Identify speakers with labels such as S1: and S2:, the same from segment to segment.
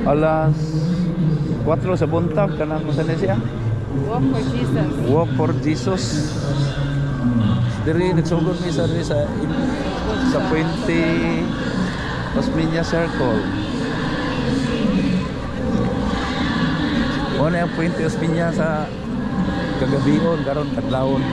S1: Alas 4 sa buntag kanang kung saan siya?
S2: Walk for Jesus.
S1: Walk for Jesus. Diri nagsugod mi sa Puente Osmeña Circle. Ano yung Puente Osmeña sa kagabion karon kadlawon.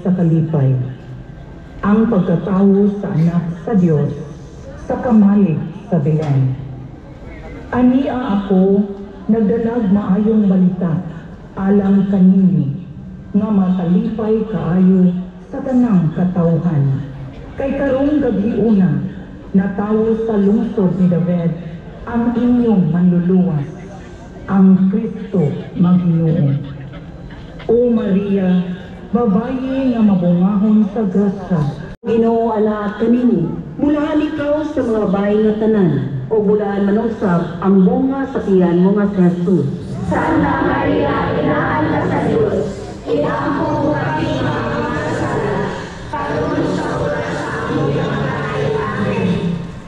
S3: Sa kalipay, ang pagkatawo sa anak sa Diyos sa kamalig sa Belen. Ania ako nagdalag maayong balita alang kanini nga makalipay kaayo sa tanang katawhan. Kay karong gabi-una natawo sa lungsod ni David ang inyong manluluwas, ang Kristo Maginoon. O Maria, babayi nga mabungahon sa grasya,
S4: Ginoo ana kanini, bulahan ikaw sa mga babae nga tanan, o bulahan manusab ang bunga sa tiyan mo nga si Jesus.
S5: Santa Maria, inaan ka sa Diyos, iampo kami mga masala, karon sa oras sa among pagkamatay. Amen.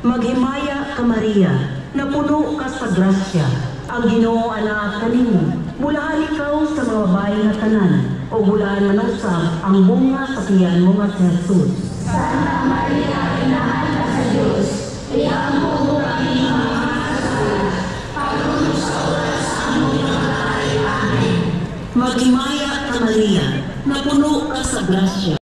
S4: Maghimaya ka Maria, napuno ka sa grasya, ang Ginoo ana kanini, bulahan ikaw sa mga babae nga tanan, o bulahan manusab ang bunga sa tiyan mo nga si Jesus.
S5: Santa Maria, inaan ka sa Diyos, iampo kami mga masala, karon sa oras sa among pagkamatay. Amen.
S4: Maghimaya ka Maria, napuno ka sa grasya.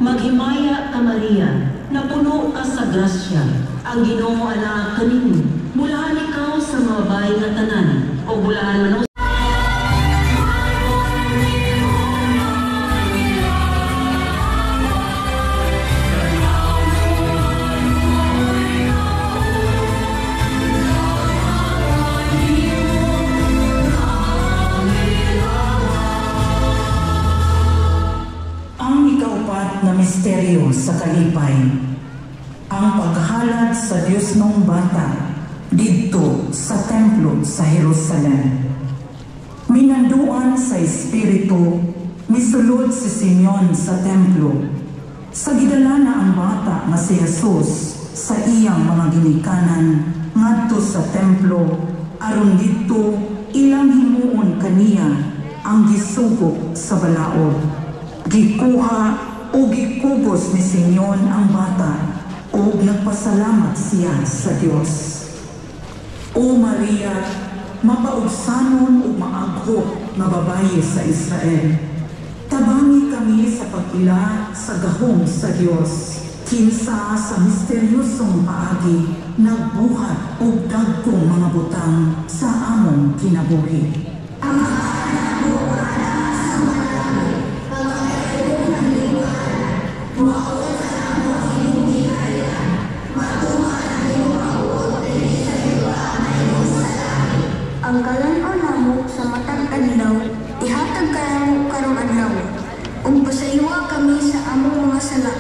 S4: Maghimaya ka Maria, napuno ka sa grasya, ang Ginoo ana kanini, bulahan ikaw sa mga babae nga tanan, o bulahan manusab
S3: na misteryo sa kalipay, ang paghalad sa Diyos ng bata dito sa templo sa Jerusalem. Minanduan sa Espiritu, misulod si Simeon sa templo. Sa gidala na ang bata nga si Jesus sa iyang mga ginikanan ngadto sa templo, aron dito ilang himuon kaniya ang gisugok sa balaod. Gikuha o gikubos ni Simeon ang bata o nagpasalamat siya sa Diyos. O Maria, mapaugsanon o maaghok na babaye sa Israel, tabangi kami sa pagila sa gahom sa Diyos, kinsa sa misteryosong paagi nagbuhat o dagkong mga butang sa among kinabuhi.
S5: Ang kalan-o namo sa matang adlaw, ihatag kayo karong adlaw. Ug pasayloa kami sa among mga sala.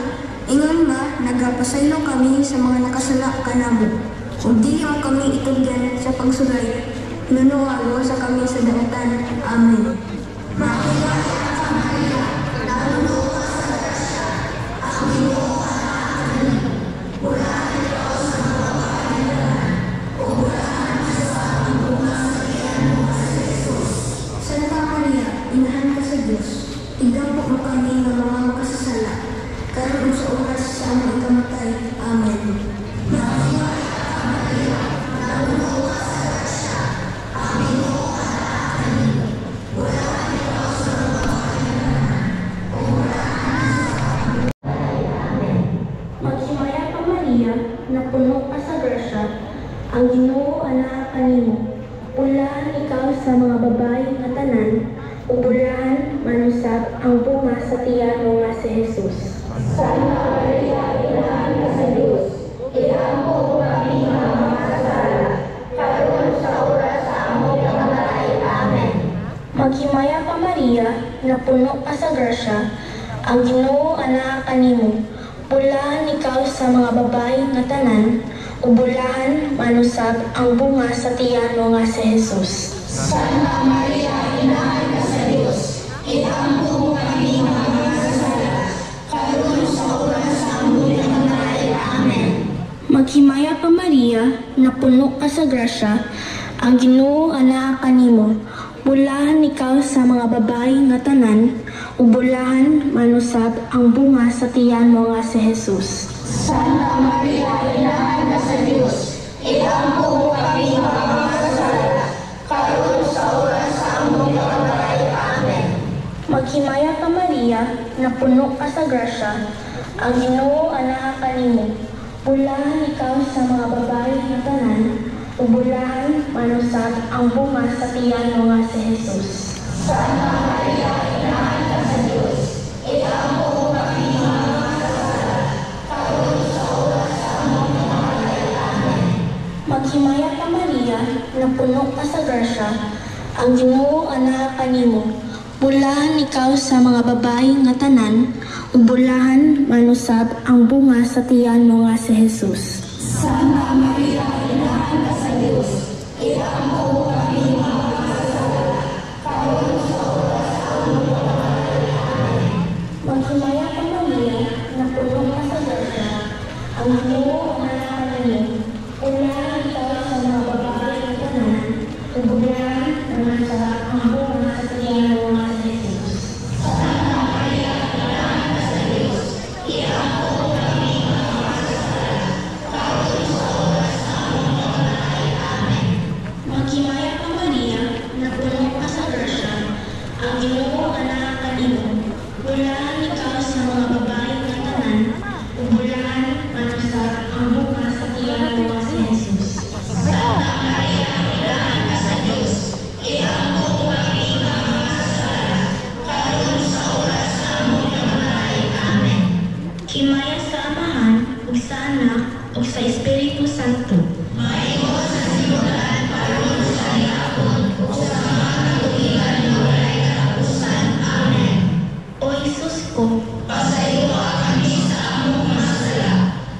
S5: Ingon nga, nagapasaylo kami sa mga nakasala kanamo. Ug dili mo kami itugyan sa pagsulay. Nunuwa sa kami sa daotan. Amen. Maria,
S6: ang Ginoo ana kanimo. Pulahan ikaw sa mga babae nga tanan, ug bulahan manusab ang bunga sa tiyan mo nga si Jesus. Santa Maria, Inahan ka sa Dios, iampo kami nga makasala, karon sa oras sa among pagkamatay. Amen. Maghimaya ka Maria, na puno ka sa grasya, ang Ginoo ana kanimo. Pulahan ikaw sa mga babae nga tanan, ug bulahan manusab ang bunga sa tiyan mo nga si Jesus.
S5: Santa Maria, Inahan ka sa Dios, iampo kami nga makasala, karon sa oras sa among pagkamatay. Amen.
S6: Maghimaya ka Maria, na puno ka sa grasya, ang Ginoo ana kanimo. Bulahan ikaw sa mga babae nga tanan, ug bulahan manusab ang bunga sa tiyan mo nga si Jesus.
S5: Santa Maria, Inahan ka sa Dios, iampo kami nga makasala, karon sa oras sa among pagkamatay. Amen.
S6: Maghimaya ka Maria, na puno ka sa grasya, ang Ginoo ana kanimo. Bulahan ikaw sa mga babae nga tanan, ug bulahan manusab ang bunga sa tiyan mo nga si Jesus.
S5: Santa Maria, Inahan ka sa Dios, iampo kami nga makasala, karon sa oras sa among pagkamatay. Amen.
S6: Maghimaya ka Maria, na puno ka sa grasya, ang Ginoo ana kanimo. Bulahan ikaw sa mga babae nga tanan, ug bulahan manusab ang bunga sa tiyan mo nga si Jesus.
S5: Santa Maria, Inahan ka sa Dios, iampo kami nga makasala, karon sa oras sa among pagkamatay. Amen.
S6: Maghimaya ka Maria, na puno ka sa grasya, ang Ginoo ana kanimo. Bulahan ikaw sa mga babae nga tanan, ug bulahan manusab ang bunga sa tiyan mo nga si Jesus. Maghimaya ka Maria, na puno ka sa grasya, ang Ginoo ana kanimo. Bulahan ikaw sa mga babae nga tanan, ug bulahan manusab ang bunga sa tiyan mo nga si Jesus. Himaya sa Amahan, ug sa Anak, ug sa Espiritu Santo. O Jesus ko, pasaywa kami sa among mga sala,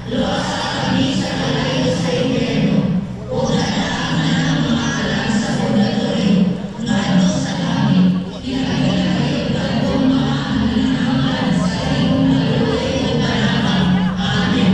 S6: luwasa kami sa kalayo sa impyerno, ug daan ang mga alam sa purgatorio, ngadto sa langit. Pinagayod kang mga hinahangan sa imong naluoy ug kanaman. Amen.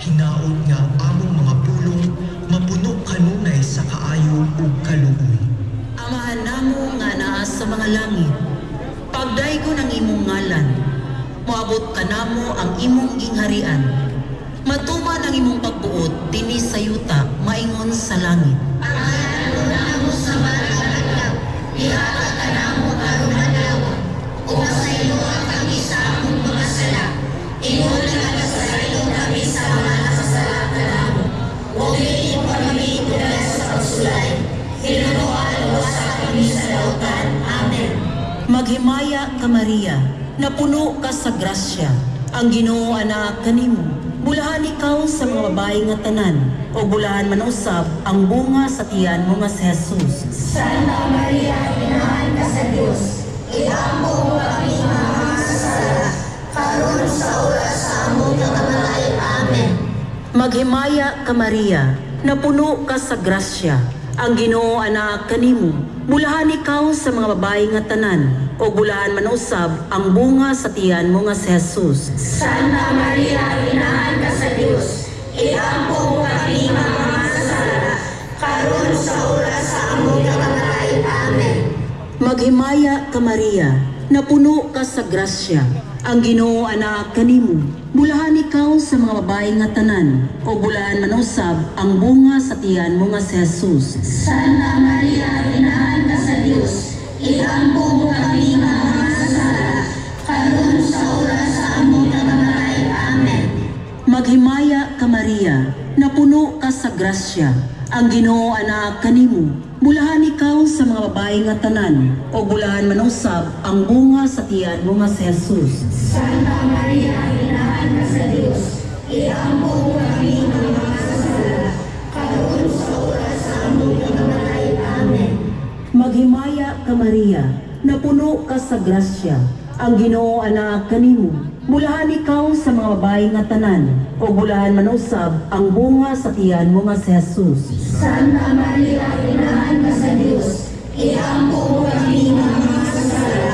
S7: hinaot nga among mga pulong mapuno kanunay sa kaayo ug kaluoy.
S4: Amahan namo nga naa sa mga langit, pagdaygon ang imong ngalan, moabot ka namo ang imong gingharian. Matuman ang imong pagbuot dinhi sa yuta maingon sa langit. Amahan namo sa banal, ihatag ka namo karong adlaw, ug pasayloa kami sa among mga sala. Ingon nga pasaylo kami sa mga nakasala kanamo. Huwag iyon kami itulas sa pagsulay. Hinunuan sa kami sa lautan. Amen. Maghimaya ka Maria, napuno ka sa grasya. Ang Ginoo anak kanimo. Bulahan ikaw sa mga babae nga tanan, o bulahan man usab ang bunga sa tiyan mo nga si Jesus.
S5: Santa Maria, inahan ka sa Diyos. Iambo mo kami mga masasala, karon sa oras sa among pagkamatay. Amen.
S4: Maghimaya ka Maria, napuno ka sa grasya. Ang Ginoo anak kanimo. Bulahan ikaw sa mga babae nga tanan, o bulahan man usab ang bunga sa tiyan mo nga si Jesus.
S5: Santa Maria, inahan ka sa Diyos. Iambo mo kami mga masasala, karon sa oras sa among pagkamatay. Amen.
S4: Maghimaya ka Maria, napuno ka sa grasya. Ang Ginoo anak kanimo. Bulahan ikaw sa mga babae nga tanan, o bulahan man usab ang bunga sa tiyan mo nga si Jesus.
S5: Santa Maria, inahan ka sa Diyos. Iambo mo kami mga masasala, karon sa oras sa among pagkamatay. Amen.
S4: Maghimaya ka Maria, napuno ka sa grasya. Ang Ginoo anak kanimo. Bulahan ikaw sa mga babae nga tanan, o bulahan man usab ang bunga sa tiyan mo nga si Jesus.
S5: Santa Maria, inahan ka sa Diyos. Iambo mo kami mga masasala, karon sa oras sa among pagkamatay. Amen.
S4: Maghimaya ka Maria, napuno ka sa grasya. Ang Ginoo anak kanimo. Bulahan ikaw sa mga babae nga tanan, o bulahan man usab ang bunga sa tiyan mo nga si Jesus.
S5: Santa Maria, inahan ka sa Diyos. Iambo mo kami mga masasala,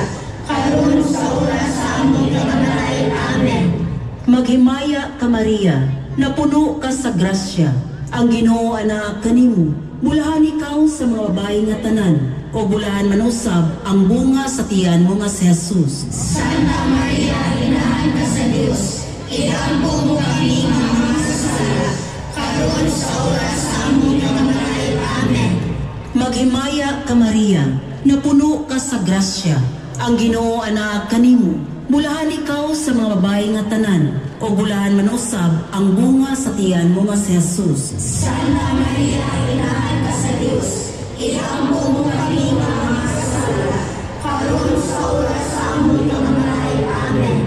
S5: karon sa oras sa among pagkamatay. Amen.
S4: Maghimaya ka Maria, napuno ka sa grasya. Ang Ginoo anak kanimo. Bulahan ikaw sa mga babae nga tanan, o bulahan man usab ang bunga sa tiyan mo nga si Jesus.
S5: Santa Maria, inahan ka sa Diyos. Iambo mo kami mga masasala, karon sa oras sa among pagkamatay. Amen.
S4: Maghimaya ka Maria, napuno ka sa grasya. Ang Ginoo anak kanimo. Bulahan ikaw sa mga babae nga tanan, o bulahan man usab ang bunga sa tiyan mo nga si Jesus.
S5: Santa Maria, inahan ka sa Diyos. Iambo mo kami mga masasala, karon sa oras sa among pagkamatay. Amen.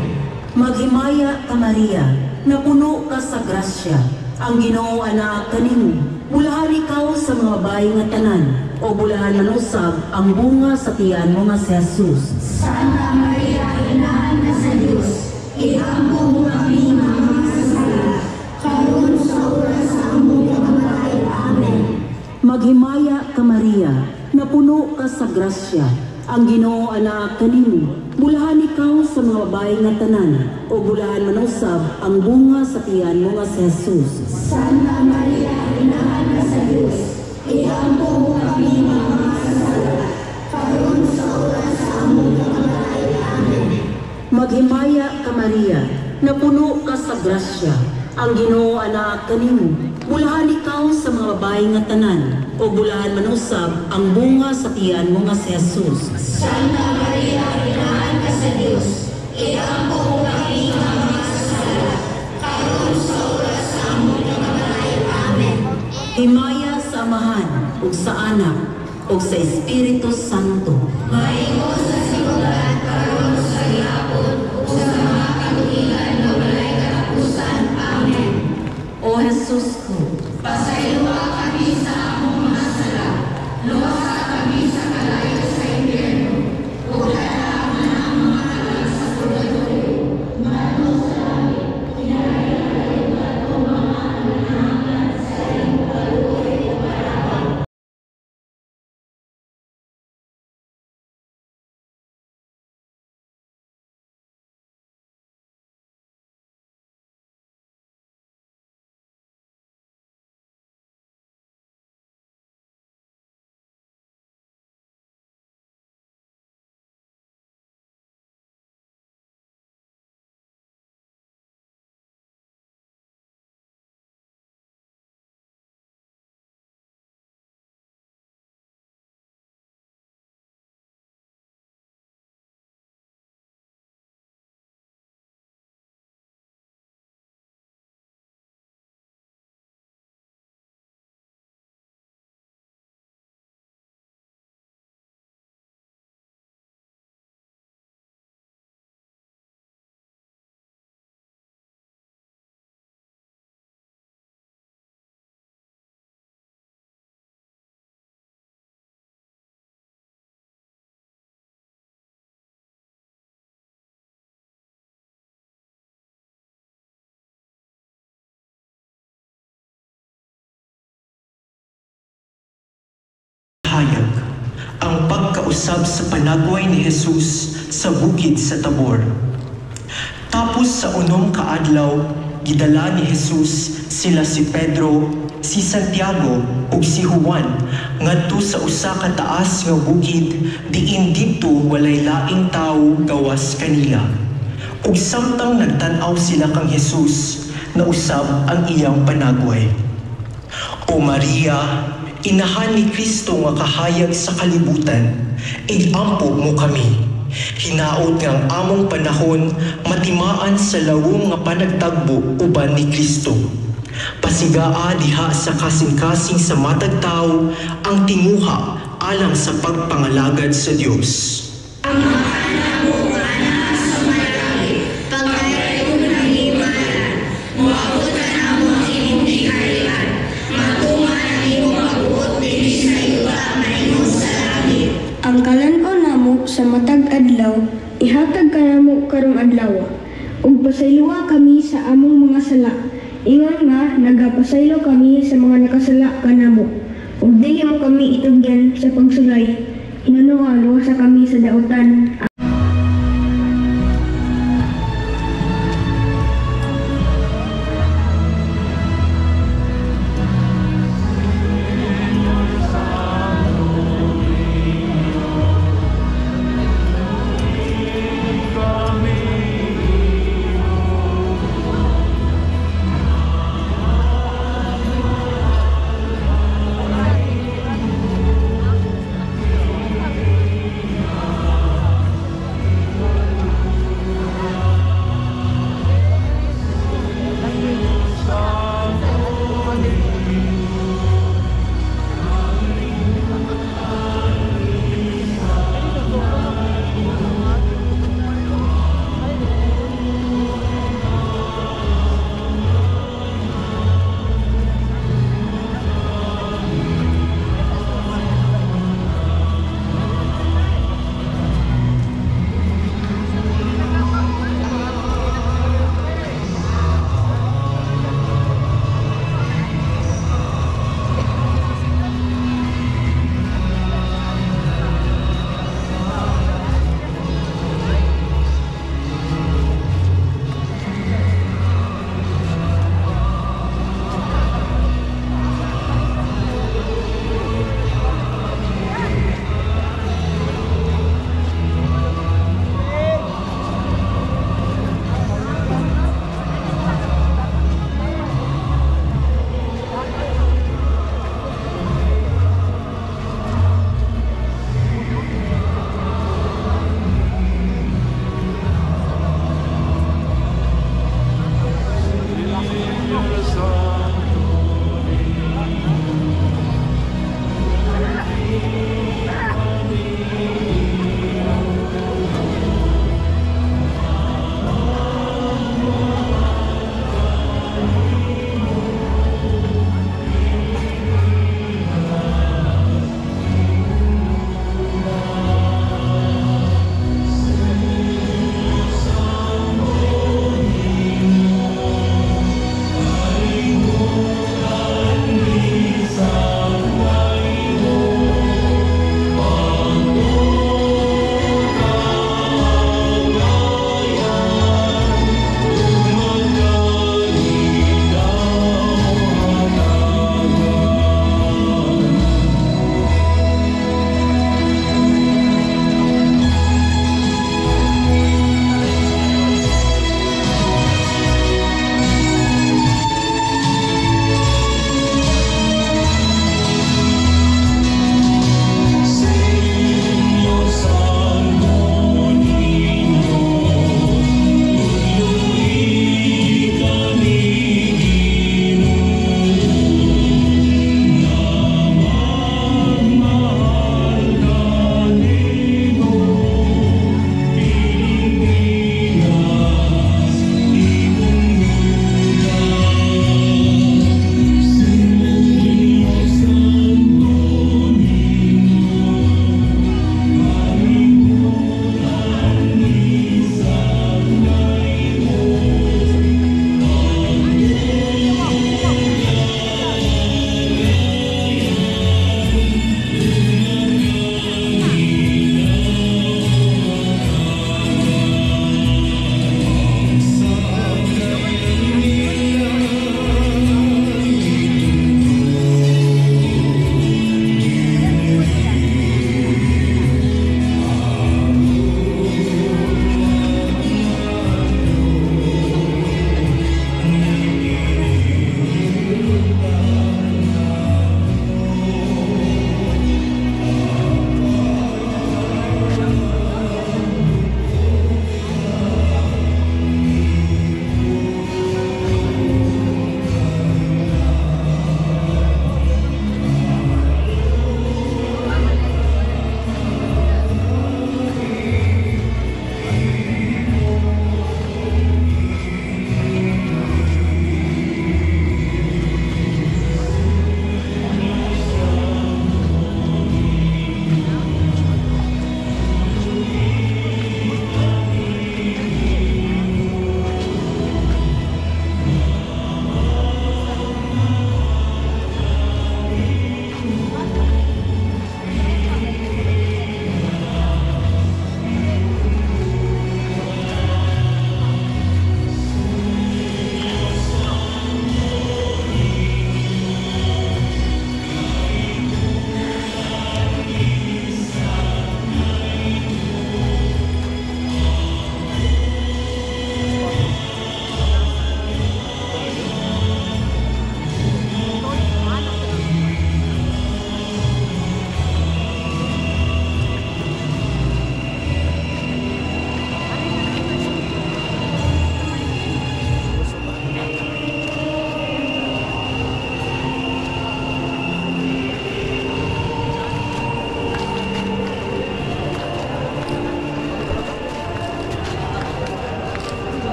S4: Maghimaya ka Maria, napuno ka sa grasya. Ang Ginoo anak kanimo. Bulahan ikaw sa mga babae nga tanan, o bulahan man usab ang bunga sa tiyan mo nga si Jesus.
S5: Santa Maria, inahan ka sa Diyos. Iambo mo kami mga masasala, karon sa oras sa among pagkamatay. Amen.
S4: Maghimaya ka Maria, napuno ka sa grasya. Ang Ginoo anak kanimo. Bulahan ikaw sa mga babae nga tanan, o bulahan man usab ang bunga sa tiyan mo nga si Jesus.
S5: Santa Maria, inahan ka sa Diyos. Iambo mo kami mga masasala, karon sa oras sa among pagkamatay. Amen.
S4: Maghimaya ka Maria, napuno ka sa grasya. Ang Ginoo anak kanimo. Bulahan ikaw sa mga babae nga tanan, o bulahan man usab ang bunga sa tiyan mo nga si Jesus.
S5: Santa Maria, inahan ka sa Diyos. Iambo mo kami mga masasala, karon sa oras sa among pagkamatay. Amen.
S4: Himaya sa Amahan, ug sa Anak, ug sa Espiritu Santo.
S5: Maingon sa simbahan karon sa gihapon, ug sa mga katuigan nga walay katapusan. Amen.
S4: O Jesus ko,
S5: Pasayloa kami sa among mga sala, luwasa kami sa kalayo sa impyerno, ug dala ang mga alay sa purgatorio. Ngano sa langit, kinahanglan nato mga anak sa imong kaluoy ug katawan.
S7: kahayag, ang pagkausab sa panagway ni Jesus sa bukid sa Tabor. Tapos sa unom kaadlaw, gidala ni Jesus sila si Pedro, si Santiago ug si Juan ngadto sa usa ka taas nga bukid diin didto walay laing tawo gawas kanila. Ug samtang nagtan-aw sila kang Jesus, nausab ang iyang panagway. O Maria, inahan ni Kristo nga kahayag sa kalibutan, igampo mo kami. Hinaot nga ang among panahon matimaan sa lawom nga panagtagbo uban ni Kristo. Pasigaa diha sa kasing-kasing sa matag tawo ang tinguha alang sa pagpangalagad sa Dios.
S5: Ang kalan-o namo sa matag adlaw, ihatag kanamo karong adlaw. Ug pasayloa kami sa among mga sala. Ingon nga nagapasaylo kami sa mga nakasala kanamo. Ug dili mo kami itugyan sa pagsulay. Hinunua luwasa kami sa dautan.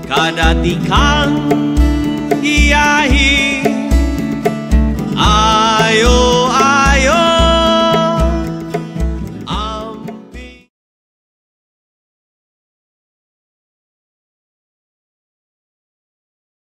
S8: Kadatikang hiyahi